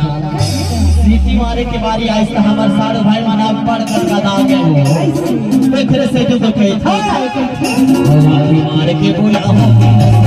सीटी मारे के बारी आई तो हमार सारो भाई माना पड़ कर गदा गए हो फिर से जो देखे था मारे के बोला